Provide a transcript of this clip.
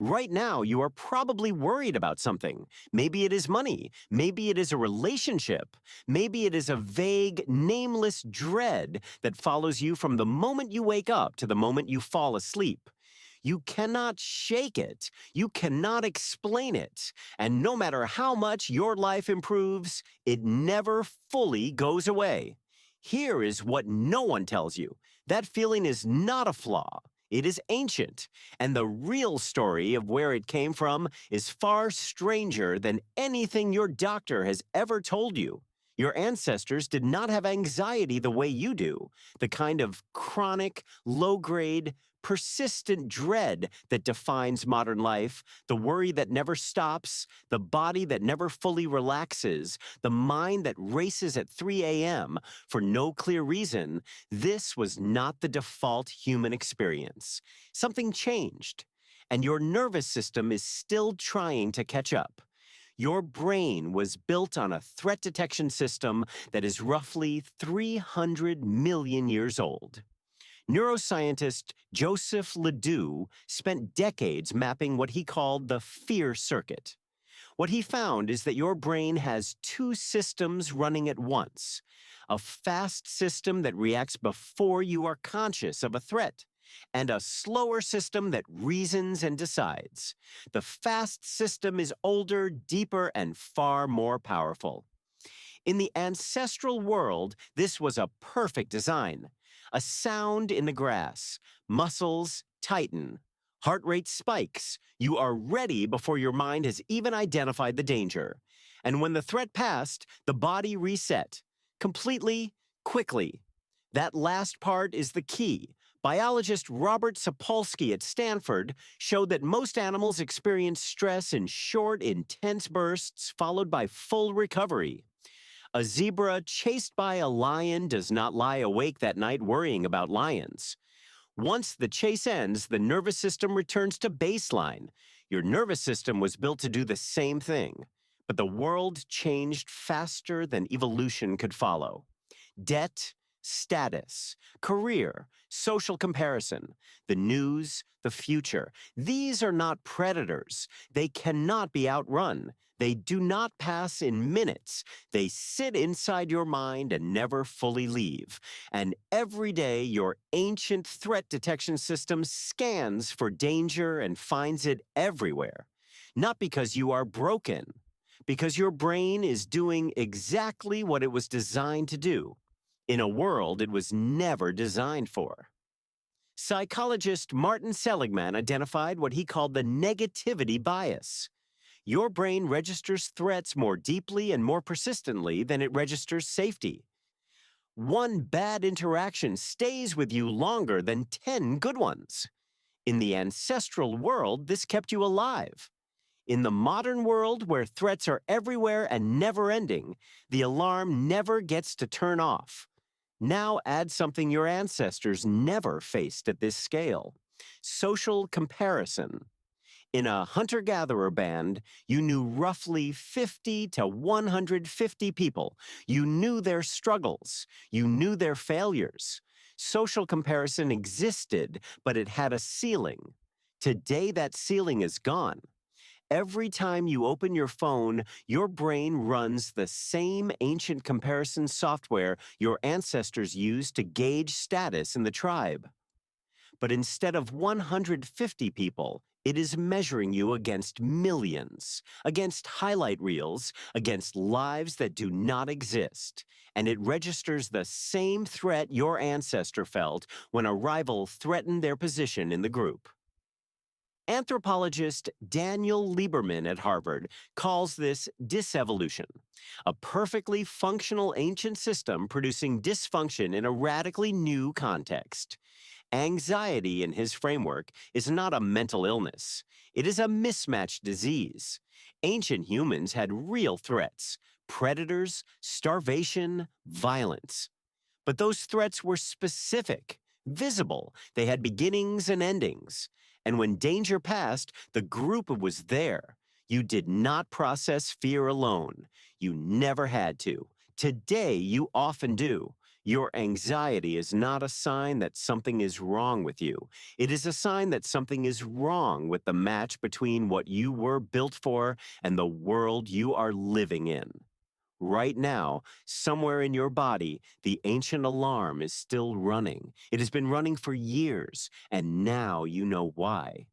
Right now, you are probably worried about something. Maybe it is money. Maybe it is a relationship. Maybe it is a vague, nameless dread that follows you from the moment you wake up to the moment you fall asleep. You cannot shake it. You cannot explain it. And no matter how much your life improves, it never fully goes away. Here is what no one tells you. That feeling is not a flaw. It is ancient, and the real story of where it came from is far stranger than anything your doctor has ever told you. Your ancestors did not have anxiety the way you do, the kind of chronic, low-grade, persistent dread that defines modern life, the worry that never stops, the body that never fully relaxes, the mind that races at 3 a.m. for no clear reason. This was not the default human experience. Something changed, and your nervous system is still trying to catch up. Your brain was built on a threat detection system that is roughly 300 million years old. Neuroscientist Joseph Ledoux spent decades mapping what he called the fear circuit. What he found is that your brain has two systems running at once: a fast system that reacts before you are conscious of a threat, and a slower system that reasons and decides. The fast system is older, deeper, and far more powerful. In the ancestral world, this was a perfect design. A sound in the grass, muscles tighten, heart rate spikes. You are ready before your mind has even identified the danger. And when the threat passed, the body reset, completely, quickly. That last part is the key. Biologist Robert Sapolsky at Stanford showed that most animals experience stress in short, intense bursts followed by full recovery. A zebra chased by a lion does not lie awake that night worrying about lions. Once the chase ends, the nervous system returns to baseline. Your nervous system was built to do the same thing. But the world changed faster than evolution could follow. Debt, status, career, social comparison, the news, the future. These are not predators. They cannot be outrun. They do not pass in minutes. They sit inside your mind and never fully leave. And every day, your ancient threat detection system scans for danger and finds it everywhere. Not because you are broken, because your brain is doing exactly what it was designed to do, in a world it was never designed for. Psychologist Martin Seligman identified what he called the negativity bias. Your brain registers threats more deeply and more persistently than it registers safety. One bad interaction stays with you longer than 10 good ones. In the ancestral world, this kept you alive. In the modern world, where threats are everywhere and never-ending, the alarm never gets to turn off. Now add something your ancestors never faced at this scale: social comparison. In a hunter-gatherer band, you knew roughly 50 to 150 people. You knew their struggles. You knew their failures. Social comparison existed, but it had a ceiling. Today, that ceiling is gone. Every time you open your phone, your brain runs the same ancient comparison software your ancestors used to gauge status in the tribe. But instead of 150 people, it is measuring you against millions, against highlight reels, against lives that do not exist. And it registers the same threat your ancestor felt when a rival threatened their position in the group. Anthropologist Daniel Lieberman at Harvard calls this disevolution, a perfectly functional ancient system producing dysfunction in a radically new context. Anxiety, in his framework, is not a mental illness. It is a mismatch disease. Ancient humans had real threats: predators, starvation, violence. But those threats were specific, visible. They had beginnings and endings. And when danger passed, the group was there. You did not process fear alone. You never had to. Today, you often do. Your anxiety is not a sign that something is wrong with you. It is a sign that something is wrong with the match between what you were built for and the world you are living in. Right now, somewhere in your body, the ancient alarm is still running. It has been running for years, and now you know why.